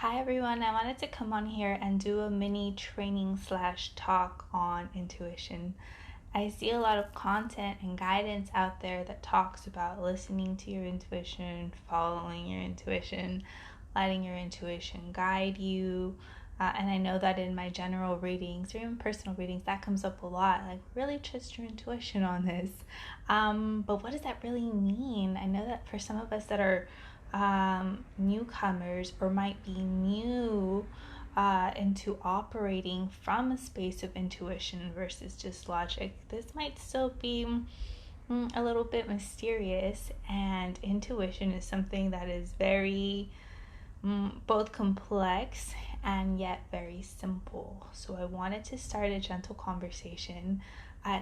Hi everyone, I wanted to come on here and do a mini training slash talk on intuition. I see a lot of content and guidance out there that talks about listening to your intuition, following your intuition, letting your intuition guide you. And I know that in my general readings or even personal readings, that comes up a lot. Like, really trust your intuition on this. But what does that really mean? I know that for some of us that are newcomers or might be new into operating from a space of intuition versus just logic, this might still be a little bit mysterious. And intuition is something that is very both complex and yet very simple. So I wanted to start a gentle conversation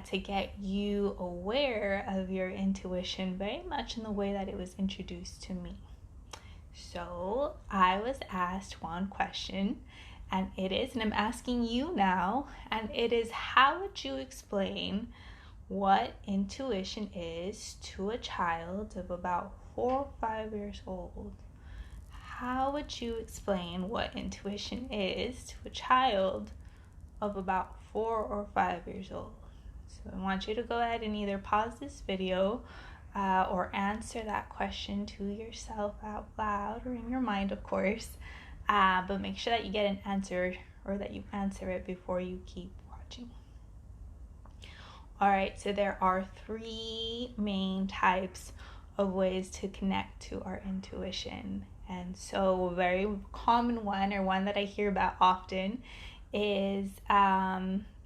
to get you aware of your intuition very much in the way that it was introduced to me. So I was asked one question, and I'm asking you now, and it is, how would you explain what intuition is to a child of about 4 or 5 years old? How would you explain what intuition is to a child of about 4 or 5 years old? So I want you to go ahead and either pause this video or answer that question to yourself out loud or in your mind, of course. But make sure that you get an answer or that you answer it before you keep watching. All right, so there are three main types of ways to connect to our intuition. And so a very common one, or one that I hear about often, is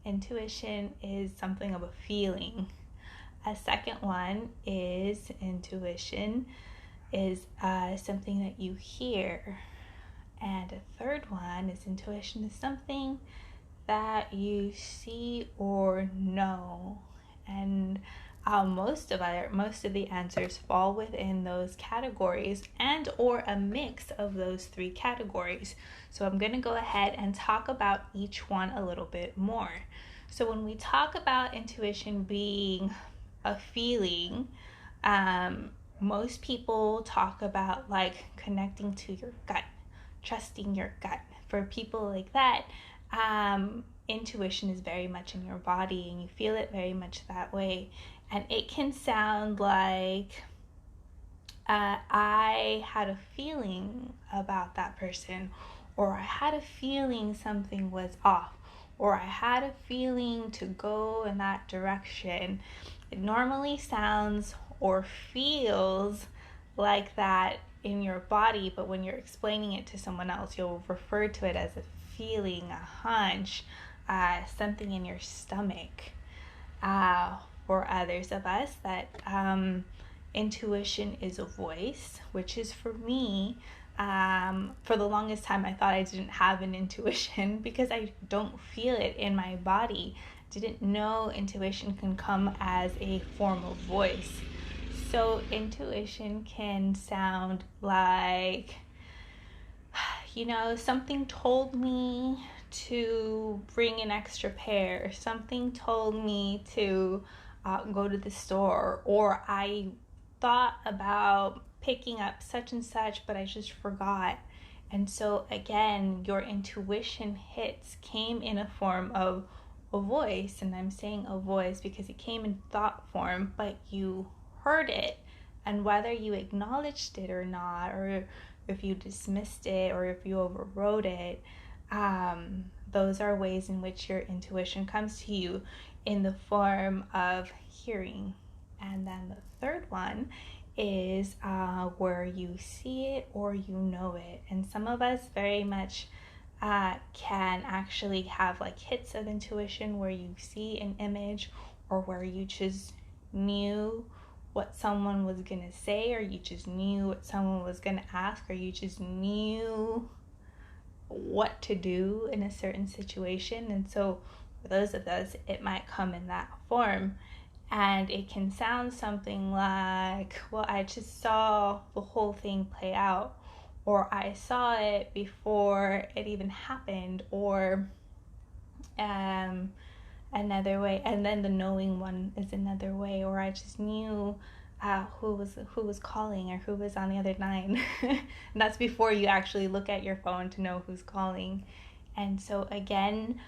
intuition is something of a feeling. A second one is intuition is something that you hear. And a third one is intuition is something that you see or know. And most of the answers fall within those categories and or a mix of those three categories. So I'm going to go ahead and talk about each one a little bit more. So when we talk about intuition being a feeling, most people talk about like connecting to your gut, trusting your gut. For people like that, intuition is very much in your body and you feel it very much that way. And it can sound like I had a feeling about that person, or I had a feeling something was off, or I had a feeling to go in that direction. It normally sounds or feels like that in your body, but when you're explaining it to someone else, you'll refer to it as a feeling, a hunch, something in your stomach. For others of us, that intuition is a voice, which is for me. For the longest time, I thought I didn't have an intuition because I don't feel it in my body. Didn't know intuition can come as a form of voice. So intuition can sound like, something told me to bring an extra pair. Something told me to go to the store, or I thought about picking up such and such, but I just forgot. And so again, your intuition came in a form of a voice, and I'm saying a voice because it came in thought form, but you heard it. And whether you acknowledged it or not, or if you dismissed it, or if you overrode it, those are ways in which your intuition comes to you in the form of hearing. And then the third one is where you see it or you know it. And some of us very much can actually have like hits of intuition where you see an image, or where you just knew what someone was going to say, or you just knew what someone was going to ask, or you just knew what to do in a certain situation. And so for those of us, it might come in that form. And it can sound something like, well, I just saw the whole thing play out, or I saw it before it even happened, or another way. And then the knowing one is another way, or I just knew who was calling or who was on the other line. And that's before you actually look at your phone to know who's calling. And so again,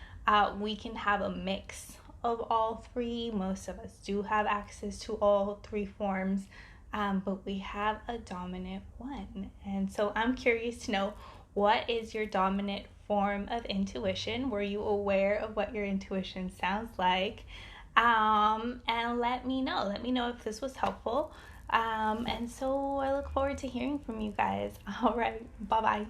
we can have a mix of all three. Most of us do have access to all three forms, but we have a dominant one. And so I'm curious to know, what is your dominant form of intuition? Were you aware of what your intuition sounds like? And let me know. Let me know if this was helpful. And so I look forward to hearing from you guys. All right. Bye bye.